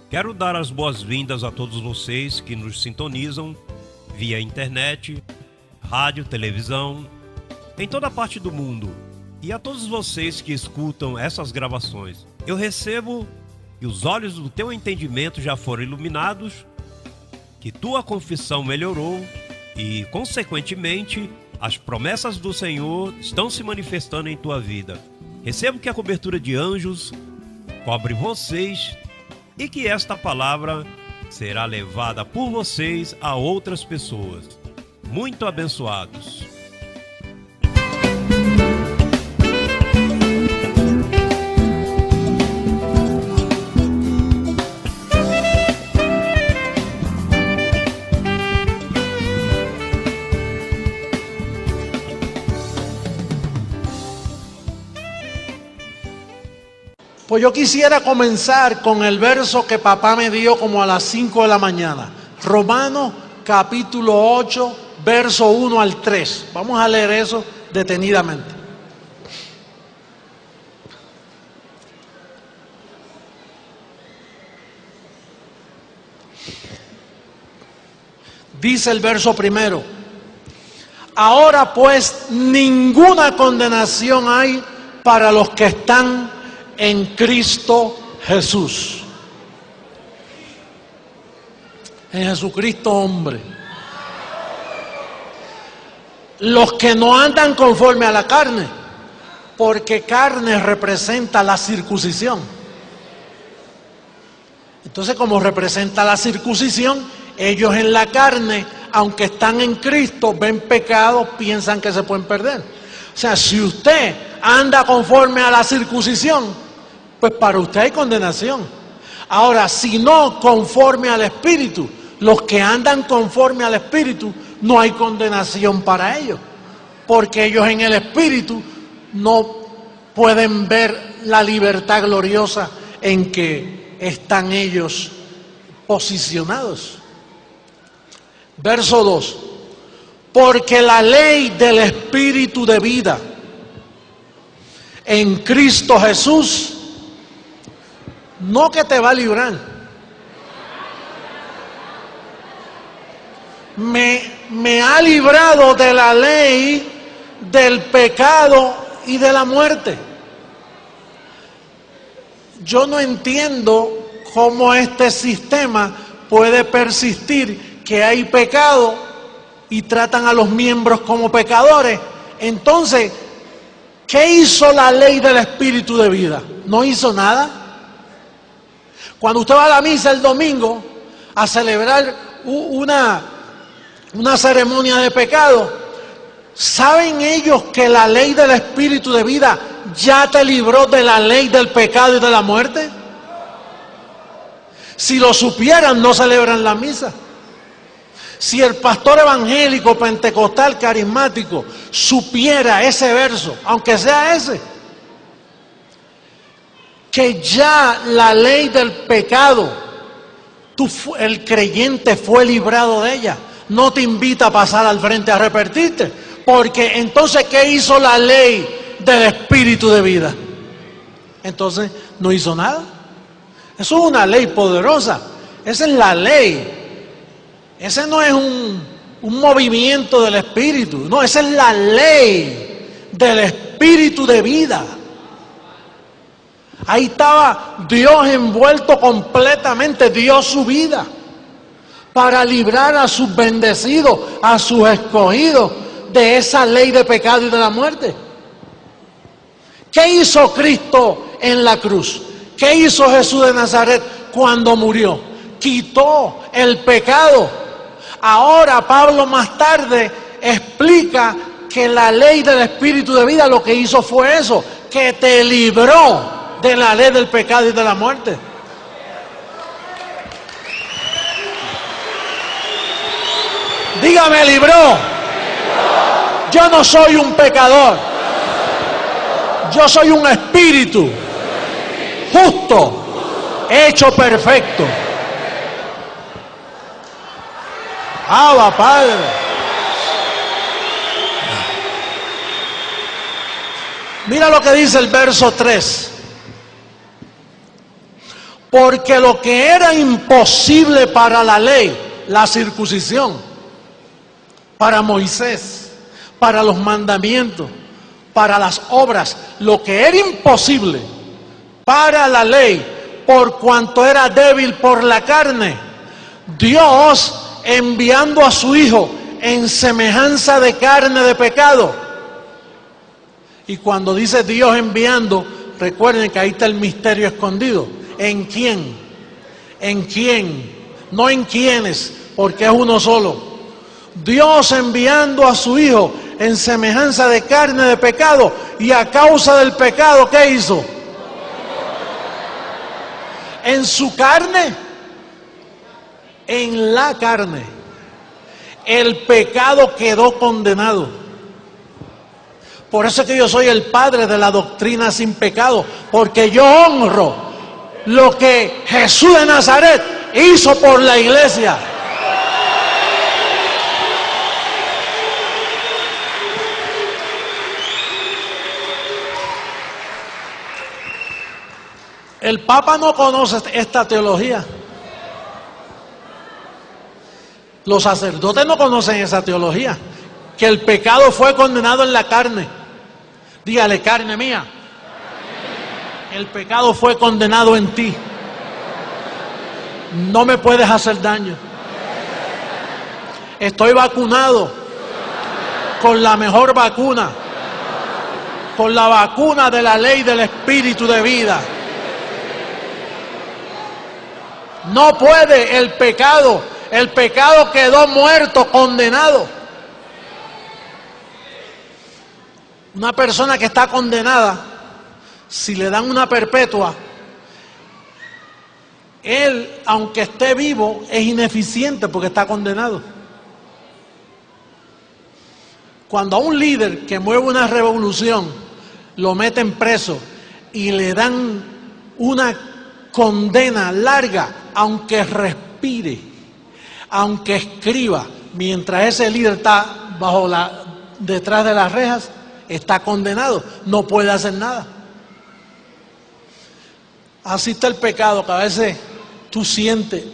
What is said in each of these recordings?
Quero dar as boas-vindas a todos vocês que nos sintonizam via internet, rádio, televisão, em toda parte do mundo. E a todos vocês que escutam essas gravações. Eu recebo que os olhos do teu entendimento já foram iluminados, que tua confissão melhorou e, consequentemente, as promessas do Senhor estão se manifestando em tua vida. Recebo que a cobertura de anjos cobre vocês e que esta palavra será levada por vocês a outras pessoas. Muito abençoados. Pues yo quisiera comenzar con el verso que papá me dio como a las 5 de la mañana. Romanos capítulo 8, verso 1 al 3. Vamos a leer eso detenidamente. Dice el verso primero: ahora pues ninguna condenación hay para los que están en Cristo Jesús. En Jesucristo hombre. Los que no andan conforme a la carne, porque carne representa la circuncisión. Entonces, como representa la circuncisión, ellos en la carne, aunque están en Cristo, ven pecado, piensan que se pueden perder. O sea, si usted anda conforme a la circuncisión, pues para usted hay condenación. Ahora, si no conforme al Espíritu, los que andan conforme al Espíritu, no hay condenación para ellos, porque ellos en el Espíritu no pueden ver la libertad gloriosa en que están ellos posicionados. Verso 2: porque la ley del Espíritu de vida en Cristo Jesús, no que te va a librar, me ha librado de la ley del pecado y de la muerte. Yo no entiendo cómo este sistema puede persistir, que hay pecado y tratan a los miembros como pecadores. Entonces, ¿qué hizo la ley del Espíritu de vida? No hizo nada. Cuando usted va a la misa el domingo a celebrar una ceremonia de pecado, ¿saben ellos que la ley del Espíritu de vida ya te libró de la ley del pecado y de la muerte? Si lo supieran, no celebran la misa. Si el pastor evangélico, pentecostal, carismático supiera ese verso, aunque sea ese, que ya la ley del pecado, el creyente fue librado de ella, no te invita a pasar al frente a arrepentirte, porque entonces ¿qué hizo la ley del Espíritu de vida? Entonces no hizo nada. Eso es una ley poderosa, esa es la ley. Ese no es un movimiento del Espíritu, no, esa es la ley del Espíritu de vida. Ahí estaba Dios envuelto completamente, dio su vida para librar a sus bendecidos, a sus escogidos de esa ley de pecado y de la muerte. ¿Qué hizo Cristo en la cruz? ¿Qué hizo Jesús de Nazaret cuando murió? Quitó el pecado. Ahora Pablo más tarde explica que la ley del Espíritu de vida lo que hizo fue eso, que te libró de la ley del pecado y de la muerte. Dígame, libró. Yo no soy un pecador. Yo soy un espíritu justo, hecho perfecto. Abba, Padre. Mira lo que dice el verso 3. Porque lo que era imposible para la ley, la circuncisión, para Moisés, para los mandamientos, para las obras, lo que era imposible para la ley, por cuanto era débil por la carne, Dios enviando a su Hijo en semejanza de carne de pecado. Y cuando dice Dios enviando, recuerden que ahí está el misterio escondido. ¿En quién? ¿En quién? No en quiénes, porque es uno solo. Dios enviando a su Hijo en semejanza de carne de pecado, y a causa del pecado, ¿qué hizo? En su carne, en la carne, el pecado quedó condenado. Por eso es que yo soy el padre de la doctrina sin pecado, porque yo honro lo que Jesús de Nazaret hizo por la iglesia. El Papa no conoce esta teología. Los sacerdotes no conocen esa teología, que el pecado fue condenado en la carne. Dígale, carne mía, el pecado fue condenado en ti. No me puedes hacer daño. Estoy vacunado con la mejor vacuna, con la vacuna de la ley del espíritu de vida. No puede el pecado quedó muerto, condenado. Una persona que está condenada, si le dan una perpetua, él, aunque esté vivo, es ineficiente porque está condenado. Cuando a un líder que mueve una revolución lo meten preso y le dan una condena larga, aunque respire, aunque escriba, mientras ese líder está detrás de las rejas, está condenado, no puede hacer nada. Así está el pecado, que a veces tú sientes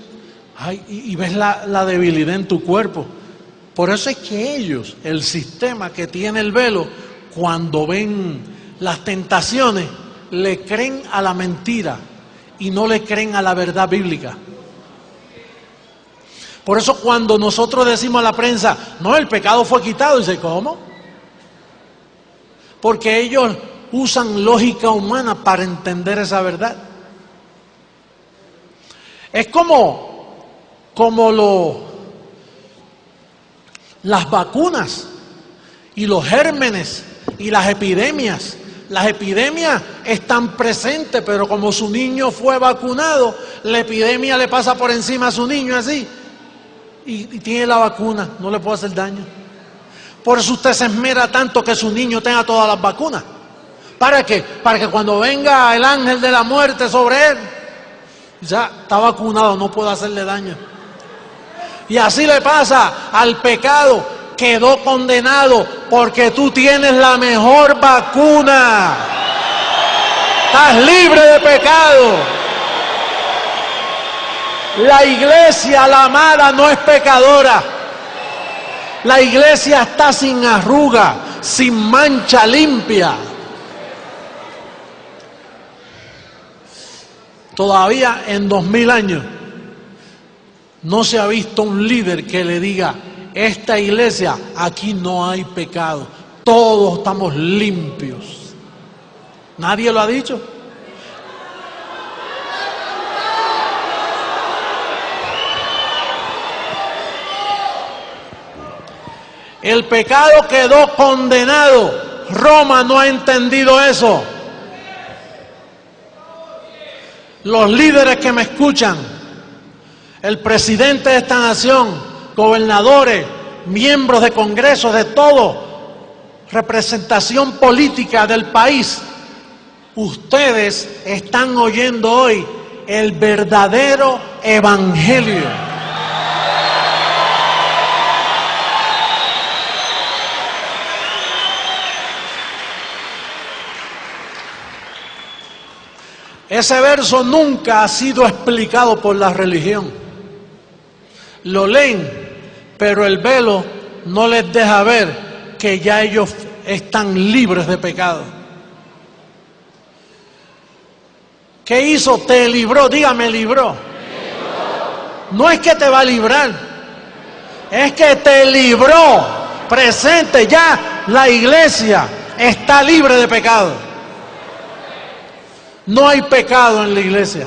y ves la debilidad en tu cuerpo. Por eso es que ellos, el sistema que tiene el velo, cuando ven las tentaciones, le creen a la mentira y no le creen a la verdad bíblica. Por eso cuando nosotros decimos a la prensa, no, el pecado fue quitado, dice, ¿cómo? Porque ellos usan lógica humana para entender esa verdad. Es como las vacunas y los gérmenes y las epidemias. Las epidemias están presentes, pero como su niño fue vacunado, la epidemia le pasa por encima a su niño así. Y tiene la vacuna, no le puede hacer daño. Por eso usted se esmera tanto que su niño tenga todas las vacunas. ¿Para qué? Para que cuando venga el ángel de la muerte sobre él, ya está vacunado, no puede hacerle daño. Y así le pasa al pecado, quedó condenado porque tú tienes la mejor vacuna. Estás libre de pecado. La iglesia, la amada, no es pecadora. La iglesia está sin arruga, sin mancha, limpia. Todavía en 2000 años no se ha visto un líder que le diga, esta iglesia, aquí no hay pecado, todos estamos limpios. Nadie lo ha dicho. El pecado quedó condenado. Roma no ha entendido eso. Los líderes que me escuchan, el presidente de esta nación, gobernadores, miembros de congresos, de todo, representación política del país, ustedes están oyendo hoy el verdadero evangelio. Ese verso nunca ha sido explicado por la religión. Lo leen, pero el velo no les deja ver que ya ellos están libres de pecado. ¿Qué hizo? Te libró, dígame, libró. No es que te va a librar, es que te libró. Presente, ya la iglesia está libre de pecado. No hay pecado en la iglesia.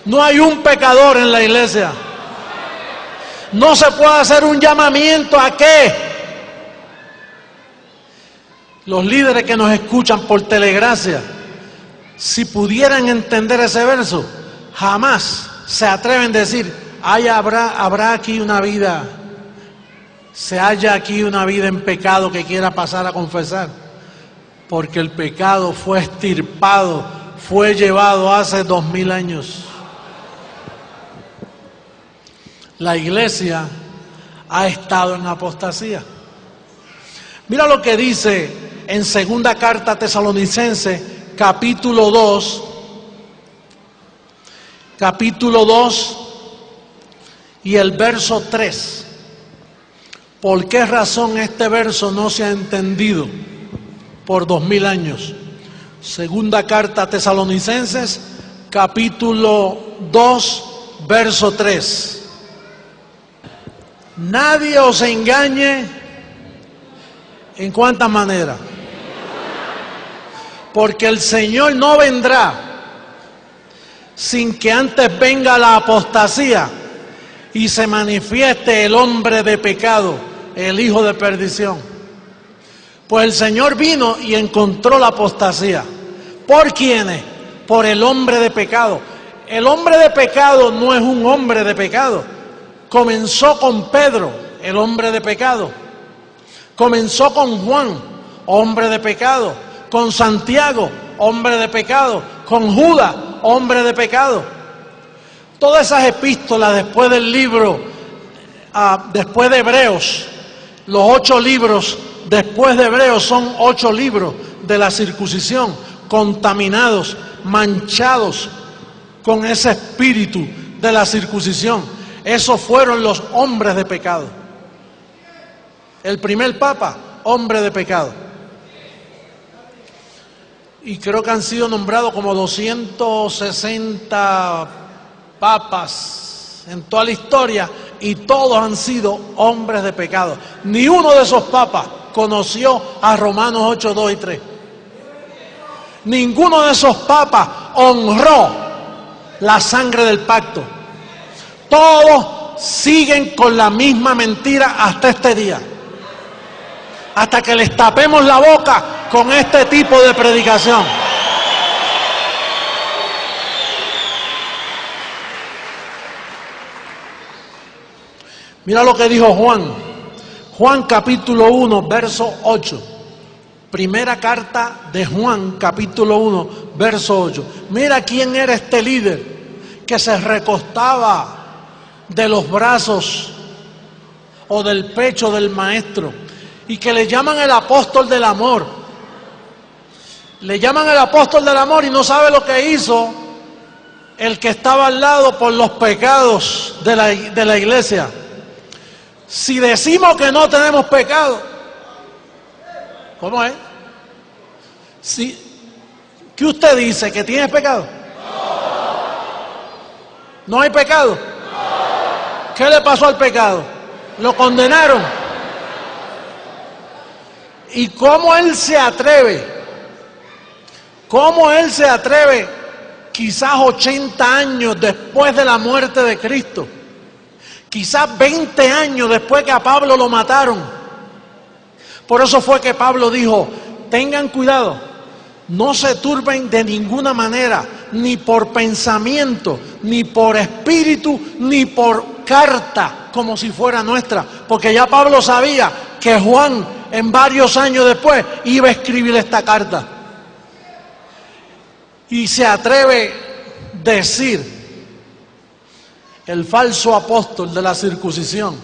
No hay un pecador en la iglesia. No se puede hacer un llamamiento a que los líderes que nos escuchan por Telegracia, si pudieran entender ese verso, jamás se atreven a decir, habrá aquí una vida, se halla aquí una vida en pecado que quiera pasar a confesar, porque el pecado fue extirpado, fue llevado hace 2000 años. La iglesia ha estado en apostasía. Mira lo que dice en segunda carta a Tesalonicenses, capítulo 2, y el verso 3. ¿Por qué razón este verso no se ha entendido por 2000 años? Segunda carta a Tesalonicenses, capítulo 2, verso 3. Nadie os engañe, ¿en cuántas maneras? Porque el Señor no vendrá sin que antes venga la apostasía y se manifieste el hombre de pecado, el hijo de perdición. Pues el Señor vino y encontró la apostasía. ¿Por quiénes? Por el hombre de pecado. El hombre de pecado no es un hombre de pecado. Comenzó con Pedro, el hombre de pecado. Comenzó con Juan, hombre de pecado. Con Santiago, hombre de pecado. Con Judas, hombre de pecado. Todas esas epístolas después del libro, después de Hebreos, los 8 libros después de Hebreos son 8 libros de la circuncisión, contaminados, manchados con ese espíritu de la circuncisión. Esos fueron los hombres de pecado. El primer papa, hombre de pecado. Y creo que han sido nombrados como 260 papas en toda la historia, y todos han sido hombres de pecado. Ni uno de esos papas conoció a Romanos 8, 2 y 3. Ninguno de esos papas honró la sangre del pacto. Todos siguen con la misma mentira hasta este día. Hasta que les tapemos la boca con este tipo de predicación. Mira lo que dijo Juan. Juan capítulo 1, verso 8. Primera carta de Juan, capítulo 1, verso 8. Mira quién era este líder que se recostaba de los brazos o del pecho del maestro y que le llaman el apóstol del amor. Le llaman el apóstol del amor y no sabe lo que hizo el que estaba al lado por los pecados de la iglesia. Si decimos que no tenemos pecado, ¿cómo es? ¿Qué usted dice? ¿Que tienes pecado? ¿No hay pecado? ¿Qué le pasó al pecado? ¿Lo condenaron? ¿Y cómo él se atreve? ¿Cómo él se atreve, quizás 80 años después de la muerte de Cristo? Quizás 20 años después que a Pablo lo mataron. Por eso fue que Pablo dijo, tengan cuidado, no se turben de ninguna manera, ni por pensamiento, ni por espíritu, ni por carta, como si fuera nuestra. Porque ya Pablo sabía que Juan, en varios años después, iba a escribir esta carta. Y se atreve a decir, el falso apóstol de la circuncisión,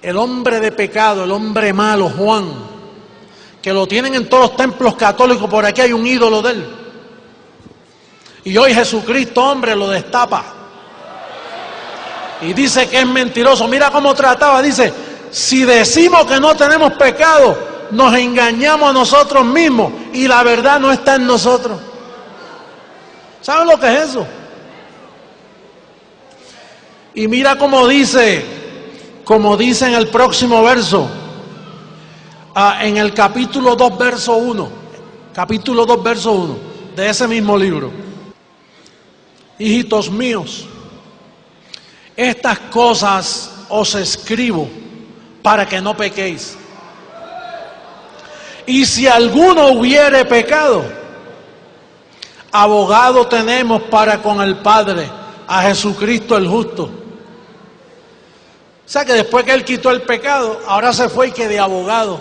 el hombre de pecado, el hombre malo, Juan, que lo tienen en todos los templos católicos, por aquí hay un ídolo de él. Y hoy Jesucristo, hombre, lo destapa. Y dice que es mentiroso. Mira cómo trataba. Dice, si decimos que no tenemos pecado, nos engañamos a nosotros mismos y la verdad no está en nosotros. ¿Saben lo que es eso? Y mira cómo dice en el próximo verso, en el capítulo 2, verso 1, capítulo 2, verso 1, de ese mismo libro. Hijitos míos, estas cosas os escribo para que no pequéis. Y si alguno hubiere pecado, abogado tenemos para con el Padre, a Jesucristo el justo. O sea que después que Él quitó el pecado, ahora se fue y que de abogado.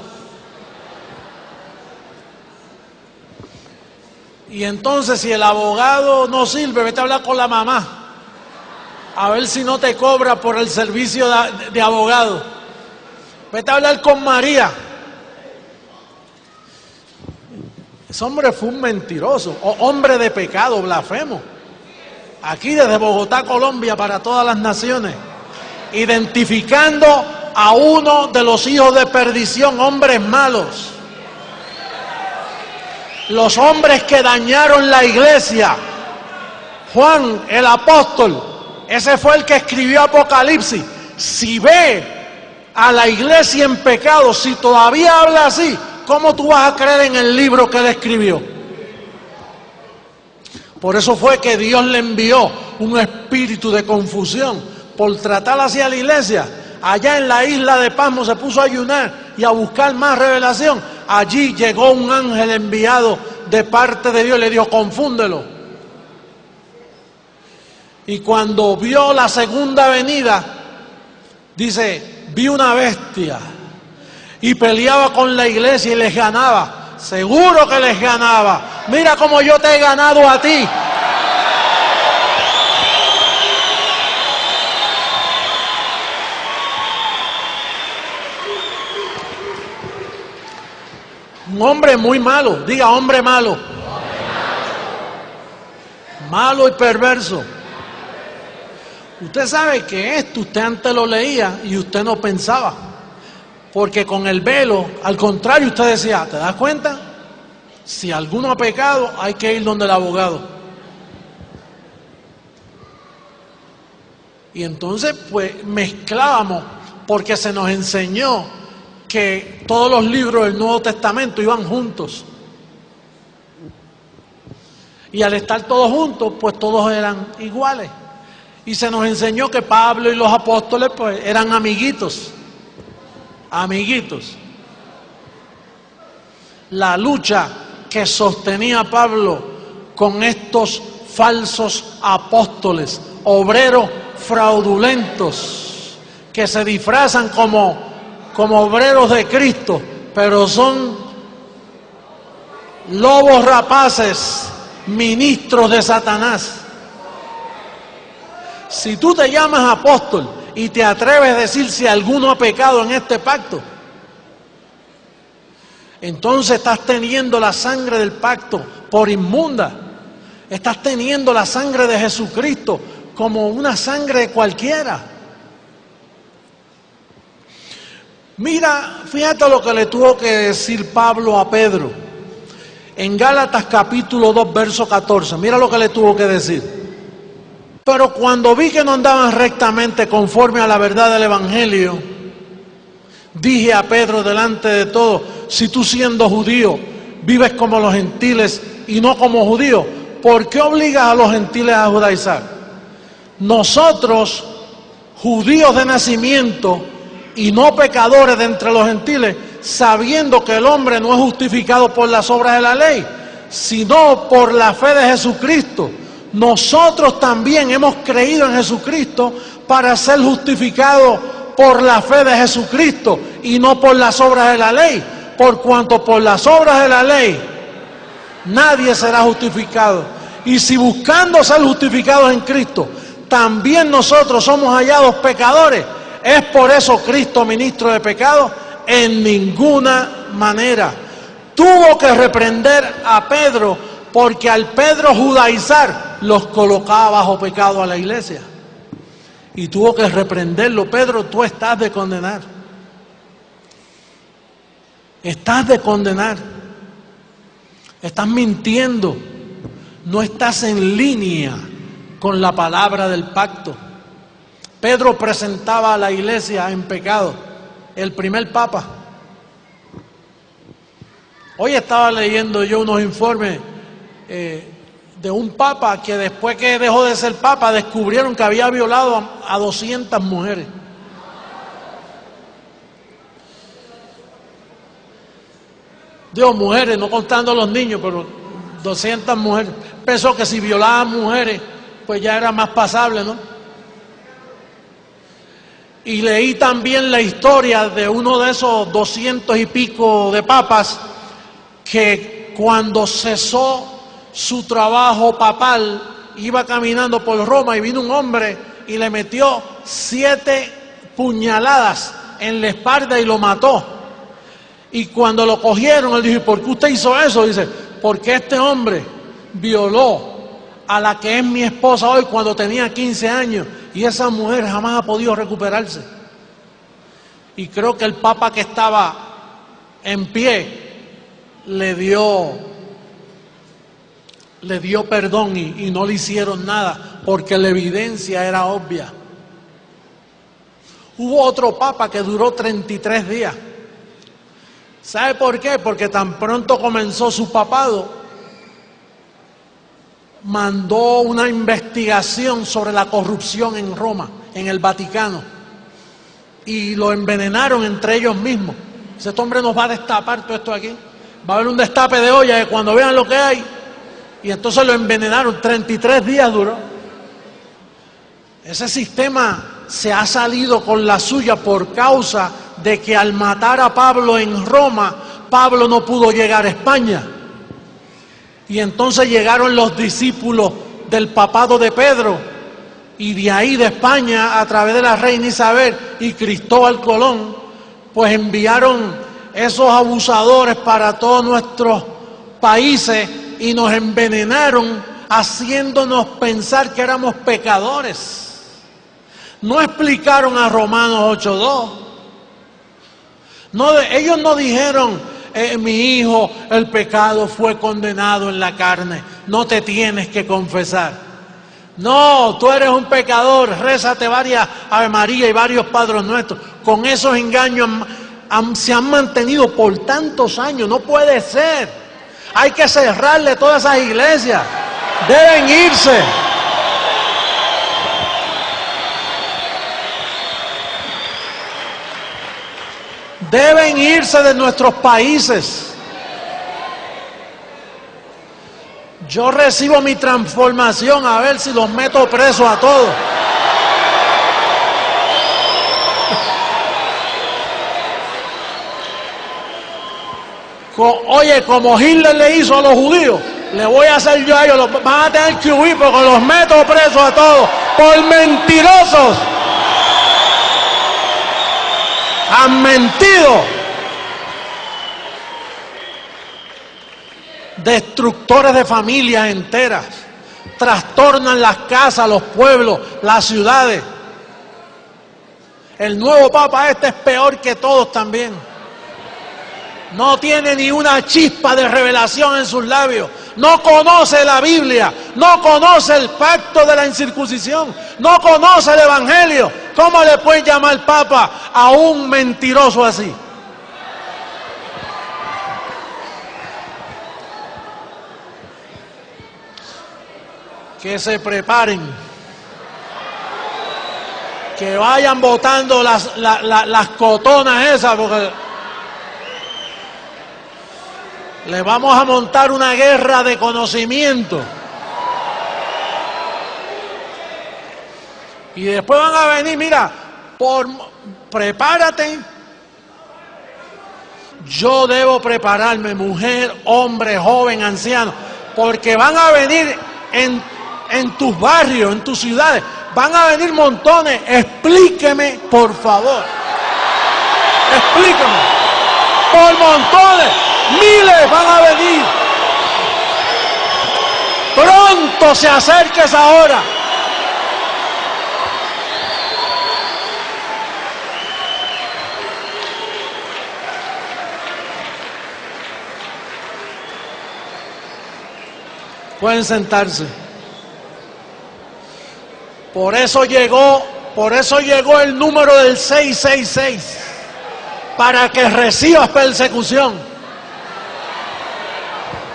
Y entonces si el abogado no sirve, vete a hablar con la mamá, a ver si no te cobra por el servicio de abogado. Vete a hablar con María. Ese hombre fue un mentiroso, hombre de pecado, blasfemo. Aquí desde Bogotá, Colombia, para todas las naciones, identificando a uno de los hijos de perdición, hombres malos. Los hombres que dañaron la iglesia. Juan, el apóstol, ese fue el que escribió Apocalipsis. Si ve a la iglesia en pecado, si todavía habla así, ¿cómo tú vas a creer en el libro que él escribió? Por eso fue que Dios le envió un espíritu de confusión por tratar hacia la iglesia. Allá en la isla de Pasmo se puso a ayunar y a buscar más revelación. Allí llegó un ángel enviado de parte de Dios y le dijo, confúndelo. Y cuando vio la segunda venida, dice, vi una bestia y peleaba con la iglesia y les ganaba. Seguro que les ganaba. Mira cómo yo te he ganado a ti. Un hombre muy malo, diga hombre malo. Malo y perverso. Usted sabe que esto usted antes lo leía y usted no pensaba. Porque con el velo, al contrario, usted decía, ¿te das cuenta? Si alguno ha pecado, hay que ir donde el abogado. Y entonces, pues, mezclábamos, porque se nos enseñó que todos los libros del Nuevo Testamento iban juntos. Y al estar todos juntos, pues todos eran iguales. Y se nos enseñó que Pablo y los apóstoles, pues, eran amiguitos. Amiguitos. La lucha que sostenía Pablo con estos falsos apóstoles, obreros fraudulentos, que se disfrazan como obreros de Cristo, pero son lobos rapaces, ministros de Satanás. Si tú te llamas apóstol y te atreves a decir si alguno ha pecado en este pacto, entonces estás teniendo la sangre del pacto por inmunda. Estás teniendo la sangre de Jesucristo como una sangre cualquiera. Mira, fíjate lo que le tuvo que decir Pablo a Pedro. En Gálatas capítulo 2, verso 14. Mira lo que le tuvo que decir. Pero cuando vi que no andaban rectamente conforme a la verdad del Evangelio, dije a Pedro delante de todos, si tú siendo judío vives como los gentiles y no como judíos, ¿por qué obligas a los gentiles a judaizar? Nosotros, judíos de nacimiento y no pecadores de entre los gentiles, sabiendo que el hombre no es justificado por las obras de la ley, sino por la fe de Jesucristo. Nosotros también hemos creído en Jesucristo para ser justificados por la fe de Jesucristo y no por las obras de la ley, por cuanto por las obras de la ley nadie será justificado. Y si buscando ser justificados en Cristo, también nosotros somos hallados pecadores, ¿es por eso Cristo ministro de pecado? En ninguna manera. Tuvo que reprender a Pedro, porque al Pedro judaizar, los colocaba bajo pecado a la iglesia. Y tuvo que reprenderlo. Pedro, tú estás de condenar. Estás de condenar. Estás mintiendo. No estás en línea con la palabra del pacto. Pedro presentaba a la iglesia en pecado. El primer papa. Hoy estaba leyendo yo unos informes de un papa que después que dejó de ser papa descubrieron que había violado a 200 mujeres. Digo mujeres, no contando a los niños, pero 200 mujeres. Pensó que si violaban mujeres, pues ya era más pasable, ¿no? Y leí también la historia de uno de esos 200 y pico de papas que cuando cesó su trabajo papal iba caminando por Roma y vino un hombre y le metió 7 puñaladas en la espalda y lo mató. Y cuando lo cogieron, él dijo, ¿por qué usted hizo eso? Dice, porque este hombre violó a la que es mi esposa hoy cuando tenía 15 años y esa mujer jamás ha podido recuperarse. Y creo que el papa que estaba en pie le dio perdón y no le hicieron nada porque la evidencia era obvia. Hubo otro papa que duró 33 días. ¿Sabe por qué? Porque tan pronto comenzó su papado, mandó una investigación sobre la corrupción en Roma, en el Vaticano, y lo envenenaron entre ellos mismos. Dice, este hombre nos va a destapar todo esto aquí. Va a haber un destape de olla que cuando vean lo que hay. Y entonces lo envenenaron, 33 días duró. Ese sistema se ha salido con la suya por causa de que al matar a Pablo en Roma, Pablo no pudo llegar a España. Y entonces llegaron los discípulos del papado de Pedro, y de ahí de España, a través de la reina Isabel y Cristóbal Colón, pues enviaron esos abusadores para todos nuestros países y nos envenenaron haciéndonos pensar que éramos pecadores. No explicaron a Romanos 8:2. No, ellos no dijeron, mi hijo, el pecado fue condenado en la carne, no te tienes que confesar. No, tú eres un pecador, rézate varias Ave María y varios Padres Nuestros. Con esos engaños se han mantenido por tantos años, no puede ser. Hay que cerrarle todas esas iglesias, deben irse. Deben irse de nuestros países. Yo recibo mi transformación a ver si los meto presos a todos. Oye, como Hitler le hizo a los judíos, le voy a hacer yo a ellos. Los van a tener que huir porque los meto presos a todos por mentirosos. Han mentido. Destructores de familias enteras, trastornan las casas, los pueblos, las ciudades. El nuevo papa es peor que todos también. No tiene ni una chispa de revelación en sus labios. No conoce la Biblia, no conoce el pacto de la incircuncisión, no conoce el Evangelio. ¿Cómo le pueden llamar papa a un mentiroso así? Que se preparen, que vayan botando las cotonas esas, porque le vamos a montar una guerra de conocimiento. Y después van a venir, mira, prepárate. Yo debo prepararme, mujer, hombre, joven, anciano, porque van a venir en tus barrios, en tus ciudades, van a venir montones. Explíqueme, por favor. Explíqueme. Por montones, miles van a venir. Pronto se acerca esa hora. Pueden sentarse. Por eso llegó el número del 666, para que recibas persecución.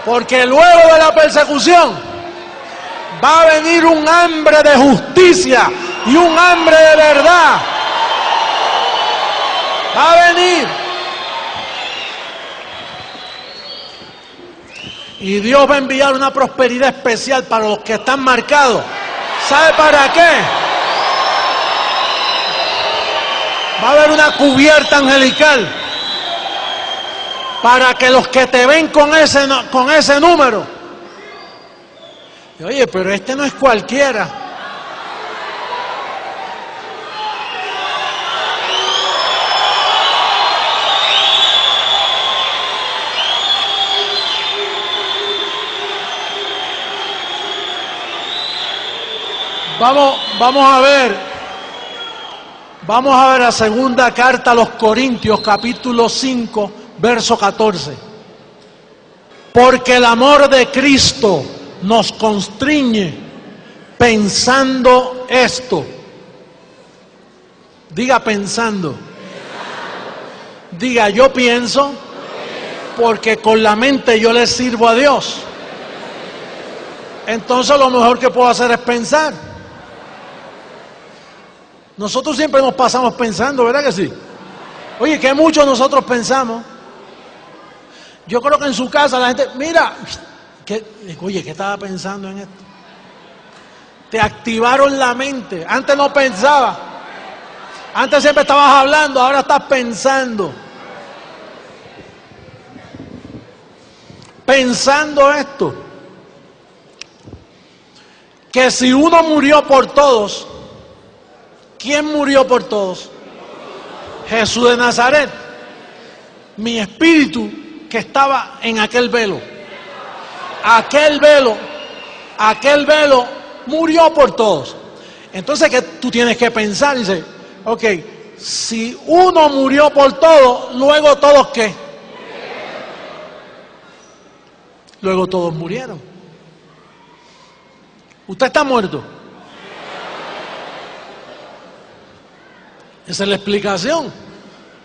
Porque luego de la persecución va a venir un hambre de justicia y un hambre de verdad. Va a venir. Y Dios va a enviar una prosperidad especial para los que están marcados. ¿Sabe para qué? Va a haber una cubierta angelical para que los que te ven con ese número, oye, pero este no es cualquiera. Vamos a ver la segunda carta a los Corintios, capítulo 5, verso 14. Porque el amor de Cristo nos constriñe pensando esto. Diga pensando. Diga yo pienso porque con la mente yo le sirvo a Dios. Entonces lo mejor que puedo hacer es pensar. Nosotros siempre nos pasamos pensando, ¿verdad que sí? Oye, que muchos nosotros pensamos. Yo creo que en su casa la gente, mira, oye, ¿qué estaba pensando en esto? Te activaron la mente. Antes no pensaba. Antes siempre estabas hablando, ahora estás pensando. Pensando esto. Que si uno murió por todos, ¿quién murió por todos? Jesús de Nazaret. Mi espíritu que estaba en aquel velo. Aquel velo murió por todos. Entonces, ¿qué tú tienes que pensar? Dice, ok, si uno murió por todos, luego todos ¿qué? Luego todos murieron. ¿Usted está muerto? Esa es la explicación.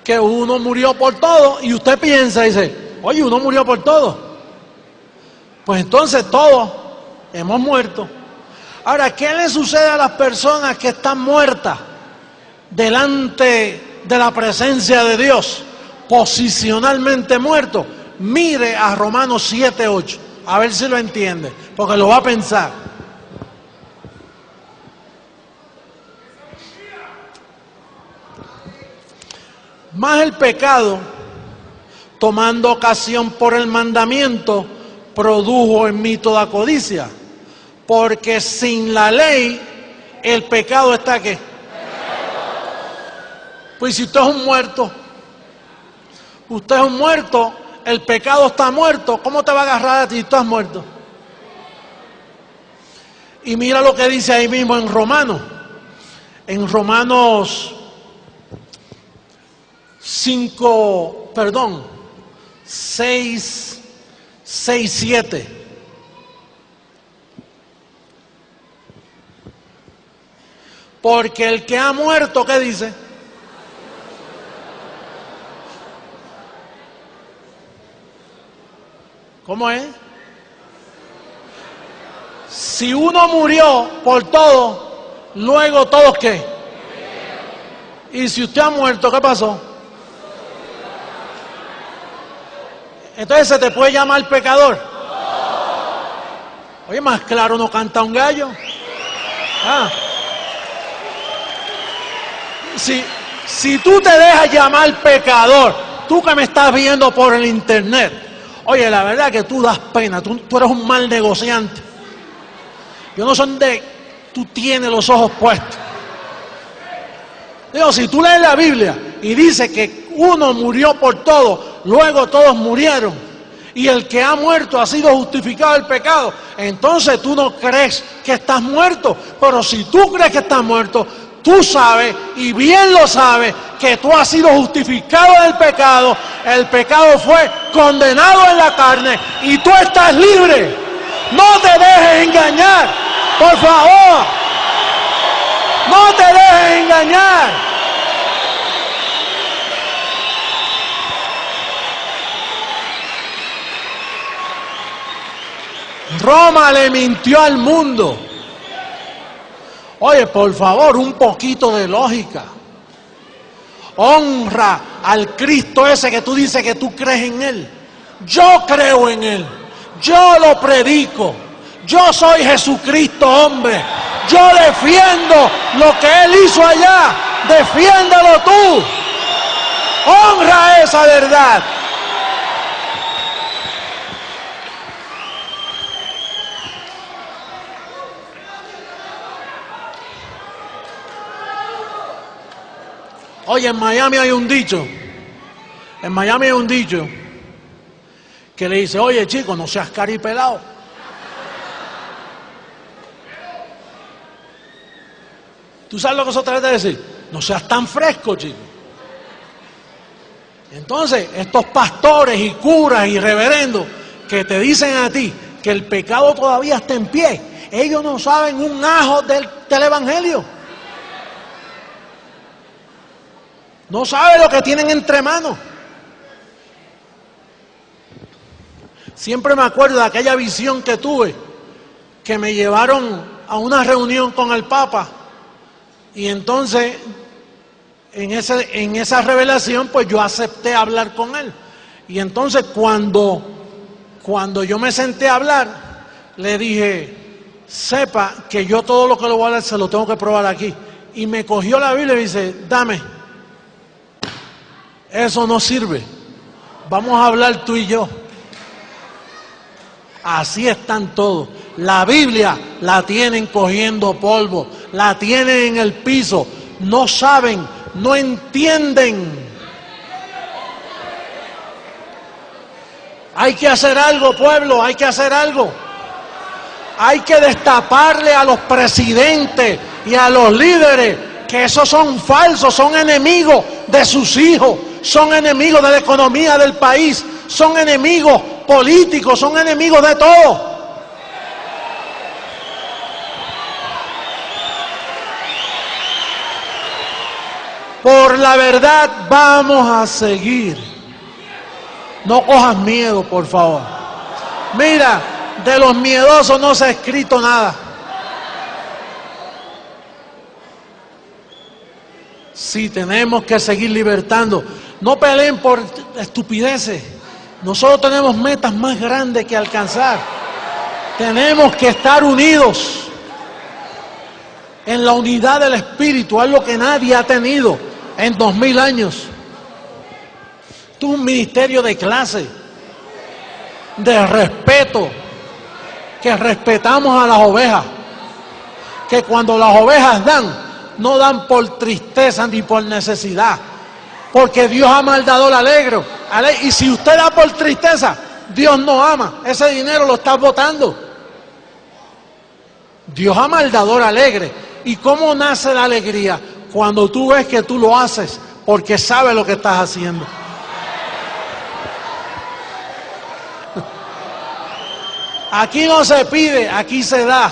Que uno murió por todo y usted piensa y dice, oye, uno murió por todo. Pues entonces todos hemos muerto. Ahora, ¿qué le sucede a las personas que están muertas delante de la presencia de Dios? Posicionalmente muertos. Mire a Romanos 7:8, a ver si lo entiende, porque lo va a pensar. Más el pecado, tomando ocasión por el mandamiento, produjo en mí toda codicia. Porque sin la ley, el pecado está ¿qué? Pues si usted es un muerto, el pecado está muerto, ¿cómo te va a agarrar a ti si tú estás muerto? Y mira lo que dice ahí mismo en Romanos 6:7. Porque el que ha muerto, ¿qué dice? ¿Cómo es? Si uno murió por todo, luego todos ¿qué? Y si usted ha muerto, ¿qué pasó? Entonces se te puede llamar pecador. Oye, más claro no canta un gallo. Si tú te dejas llamar pecador, tú que me estás viendo por el internet, oye, la verdad que tú das pena, tú eres un mal negociante. Yo no sé dónde tú tienes los ojos puestos. Digo, si tú lees la Biblia y dice que uno murió por todo, luego todos murieron. y el que ha muerto ha sido justificado del pecado, entonces tú no crees que estás muerto. Pero si tú crees que estás muerto, tú sabes, y bien lo sabes, que tú has sido justificado del pecado. El pecado fue condenado en la carne y tú estás libre. No te dejes engañar, por favor. No te dejes engañar. Roma le mintió al mundo. Oye, por favor, un poquito de lógica. Honra al Cristo ese que tú dices que tú crees en Él. Yo creo en Él. Yo lo predico. Yo soy Jesucristo, hombre. Yo defiendo lo que Él hizo allá. Defiéndelo tú. Honra esa verdad. Oye, en Miami hay un dicho. En Miami hay un dicho que le dice, oye chico, no seas caripelado. ¿Tú sabes lo que eso trata de decir? No seas tan fresco, chico. Entonces, estos pastores y curas y reverendos que te dicen a ti que el pecado todavía está en pie, ellos no saben un ajo del evangelio. No saben lo que tienen entre manos. Siempre me acuerdo de aquella visión que tuve, que me llevaron a una reunión con el Papa, y entonces en esa revelación pues yo acepté hablar con él. Y entonces cuando yo me senté a hablar, le dije, sepa que yo todo lo que le voy a dar se lo tengo que probar aquí. Y me cogió la Biblia y me dice, dame. Eso no sirve. Vamos a hablar tú y yo. Así están todos. La Biblia la tienen cogiendo polvo, la tienen en el piso. No saben, no entienden. Hay que hacer algo, pueblo, hay que hacer algo. Hay que destaparle a los presidentes y a los líderes que esos son falsos, son enemigos de sus hijos. Son enemigos de la economía del país, son enemigos políticos, son enemigos de todo. Por la verdad vamos a seguir. No cojas miedo, por favor. Mira, de los miedosos no se ha escrito nada. Sí, tenemos que seguir libertando. No peleen por estupideces. Nosotros tenemos metas más grandes que alcanzar. Tenemos que estar unidos en la unidad del Espíritu, algo que nadie ha tenido en 2000 años. Esto es un ministerio de clase, de respeto, que respetamos a las ovejas, que cuando las ovejas dan, no dan por tristeza ni por necesidad, porque Dios ama al dador alegre. Y si usted da por tristeza, Dios no ama, ese dinero lo está botando. Dios ama al dador alegre. ¿Y cómo nace la alegría? Cuando tú ves que tú lo haces porque sabes lo que estás haciendo. Aquí no se pide, aquí se da.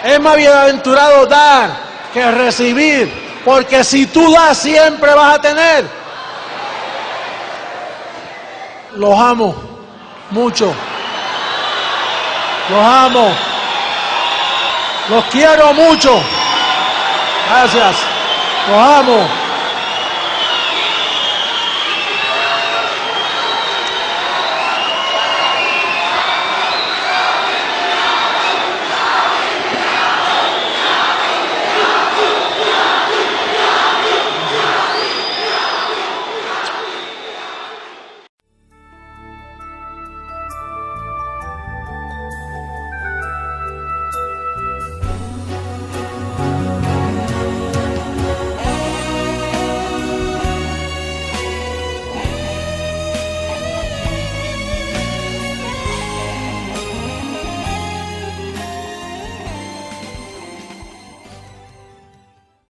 Es más bienaventurado dar que recibir. Porque si tú das, siempre vas a tener. Los amo mucho. Los amo. Los quiero mucho. Gracias. Los amo.